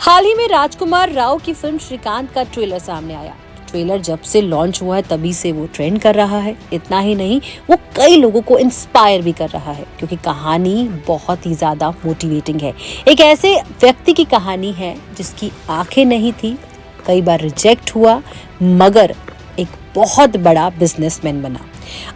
हाल ही में राजकुमार राव की फिल्म श्रीकांत का ट्रेलर सामने आया। ट्रेलर जब से लॉन्च हुआ है तभी से वो ट्रेंड कर रहा है। इतना ही नहीं, वो कई लोगों को इंस्पायर भी कर रहा है क्योंकि कहानी बहुत ही ज्यादा मोटिवेटिंग है। एक ऐसे व्यक्ति की कहानी है जिसकी आंखें नहीं थी, कई बार रिजेक्ट हुआ, मगर एक बहुत बड़ा बिजनेसमैन बना।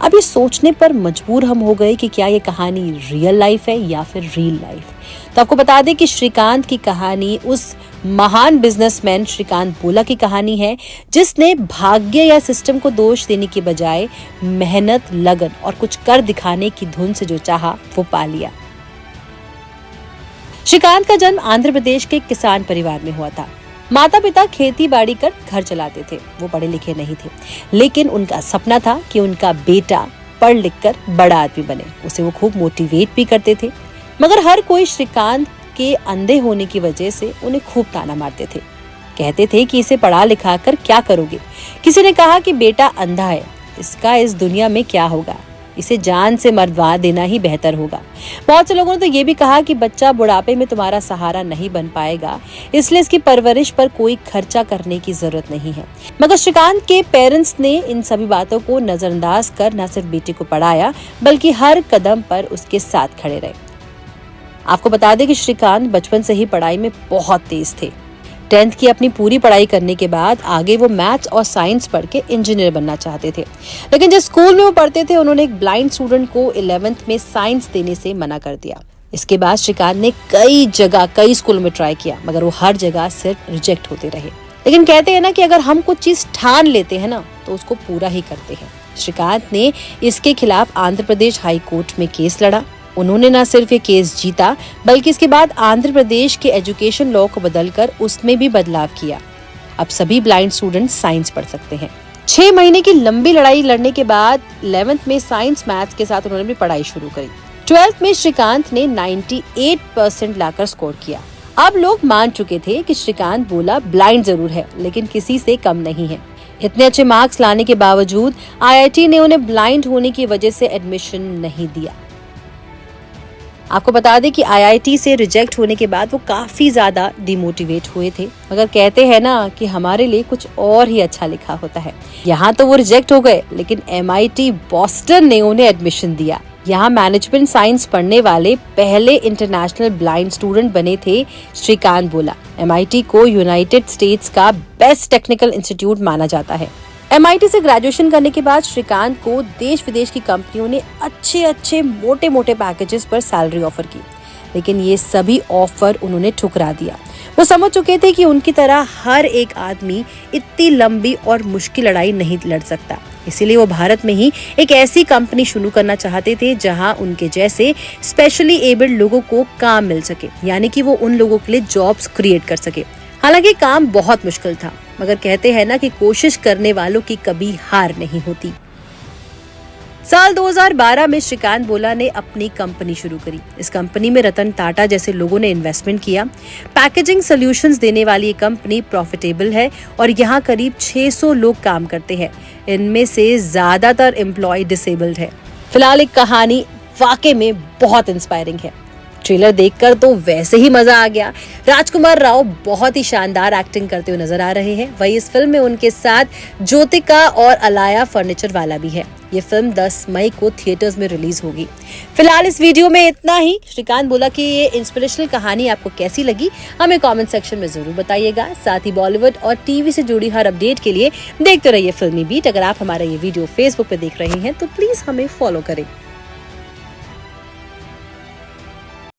अब ये सोचने पर मजबूर हम हो गए कि क्या ये कहानी रियल लाइफ है या फिर रील लाइफ। तो आपको बता दें कि श्रीकांत की कहानी उस महान बिजनेसमैन श्रीकांत बोला की कहानी है जिसने भाग्य या सिस्टम को दोष देने की बजाय मेहनत, लगन और कुछ कर दिखाने की धुन से जो चाहा वो पा लिया। श्रीकांत का जन्म आंध्र प्रदेश के किसान परिवार में हुआ था। माता पिता खेती बाड़ी कर घर चलाते थे। वो पढ़े लिखे नहीं थे, लेकिन उनका सपना था कि उनका बेटा पढ़ लिख कर बड़ा आदमी बने। उसे वो खूब मोटिवेट भी करते थे, मगर हर कोई श्रीकांत के अंधे होने की वजह से उन्हें खूब ताना मारते थे। कहते थे कि इसे पढ़ा लिखा कर क्या करोगे। किसी ने कहा कि बेटा अंधा है, इसका इस दुनिया में क्या होगा, इसे जान से मरवा देना ही बेहतर होगा। बहुत से लोगों ने तो ये भी कहा कि बच्चा बुढ़ापे में तुम्हारा सहारा नहीं बन पाएगा, इसलिए इसकी परवरिश पर कोई खर्चा करने की जरूरत नहीं है। मगर श्रीकांत के पेरेंट्स ने इन सभी बातों को नजरअंदाज कर न सिर्फ बेटे को पढ़ाया बल्कि हर कदम पर उसके साथ खड़े रहे। आपको बता दें कि श्रीकांत बचपन से ही पढ़ाई में बहुत तेज थे। 10th की अपनी पूरी पढ़ाई करने के बाद आगे वो मैथ्स और साइंस पढ़ के इंजीनियर बनना चाहते थे, लेकिन जिस स्कूल में वो पढ़ते थे उन्होंने एक ब्लाइंड स्टूडेंट को 11th में साइंस देने से मना कर दिया। इसके बाद श्रीकांत ने कई स्कूलों में ट्राई किया, मगर वो हर जगह सिर्फ रिजेक्ट होते रहे। लेकिन कहते हैं ना कि अगर हम कुछ चीज ठान लेते हैं ना तो उसको पूरा ही करते हैं। श्रीकांत ने इसके खिलाफ आंध्र प्रदेश हाई कोर्ट में केस लड़ा। उन्होंने न सिर्फ ये केस जीता बल्कि इसके बाद आंध्र प्रदेश के एजुकेशन लॉ को बदलकर उसमें भी बदलाव किया। अब सभी ब्लाइंड स्टूडेंट साइंस पढ़ सकते हैं। 6 महीने की लंबी लड़ाई लड़ने के बाद 11th में साइंस मैथ्स के साथ उन्होंने भी पढ़ाई शुरू करी। 12th में श्रीकांत ने 98% लाकर स्कोर किया। अब लोग मान चुके थे कि श्रीकांत बोला ब्लाइंड जरूर है लेकिन किसी से कम नहीं है। इतने अच्छे मार्क्स लाने के बावजूद IIT ने उन्हें ब्लाइंड होने की वजह से एडमिशन नहीं दिया। आपको बता दें कि IIT से रिजेक्ट होने के बाद वो काफी ज्यादा डिमोटिवेट हुए थे, मगर कहते हैं ना कि हमारे लिए कुछ और ही अच्छा लिखा होता है। यहाँ तो वो रिजेक्ट हो गए, लेकिन MIT बॉस्टन ने उन्हें एडमिशन दिया। यहाँ मैनेजमेंट साइंस पढ़ने वाले पहले इंटरनेशनल ब्लाइंड स्टूडेंट बने थे श्रीकांत बोला। MIT को यूनाइटेड स्टेट्स का बेस्ट टेक्निकल इंस्टीट्यूट माना जाता है। MIT से ग्रेजुएशन करने के बाद श्रीकांत को देश विदेश की कंपनियों ने अच्छे मोटे पैकेजेस पर सैलरी ऑफर की, लेकिन ये सभी ऑफर उन्होंने ठुकरा दिया। वो समझ चुके थे कि उनकी तरह हर एक आदमी इतनी लंबी और मुश्किल लड़ाई नहीं लड़ सकता। इसीलिए वो भारत में ही एक ऐसी कंपनी शुरू करना चाहते थे जहां उनके जैसे स्पेशली एबल्ड लोगों को काम मिल सके, यानी कि वो उन लोगों के लिए जॉब्स क्रिएट कर सके। हालांकि काम बहुत मुश्किल था, मगर कहते हैं ना कि कोशिश करने वालों की कभी हार नहीं होती। साल 2012 में श्रीकांत बोला ने अपनी कंपनी शुरू करी। इस कंपनी में रतन टाटा जैसे लोगों ने इन्वेस्टमेंट किया। पैकेजिंग सॉल्यूशंस देने वाली ये कंपनी प्रॉफिटेबल है और यहाँ करीब 600 लोग काम करते हैं। इनमें से ज्यादातर एम्प्लॉय डिसेबल्ड है। फिलहाल एक कहानी वाकई में बहुत इंस्पायरिंग है। ट्रेलर देखकर तो वैसे ही मजा आ गया। राजकुमार राव बहुत ही शानदार एक्टिंग करते हुए नजर आ रहे हैं। वही इस फिल्म में उनके साथ ज्योतिका और अलाया फर्नीचर वाला भी है। ये फिल्म 10 मई को थिएटर्स में रिलीज होगी। फिलहाल इस वीडियो में इतना ही। श्रीकांत बोला कि ये इंस्पिरेशनल कहानी आपको कैसी लगी हमें कमेंट सेक्शन में जरूर बताइएगा। साथ ही बॉलीवुड और टीवी से जुड़ी हर अपडेट के लिए देखते रहिए फिल्मी बीट। अगर आप हमारा ये वीडियो फेसबुक पे देख रहे हैं तो प्लीज हमें फॉलो करें।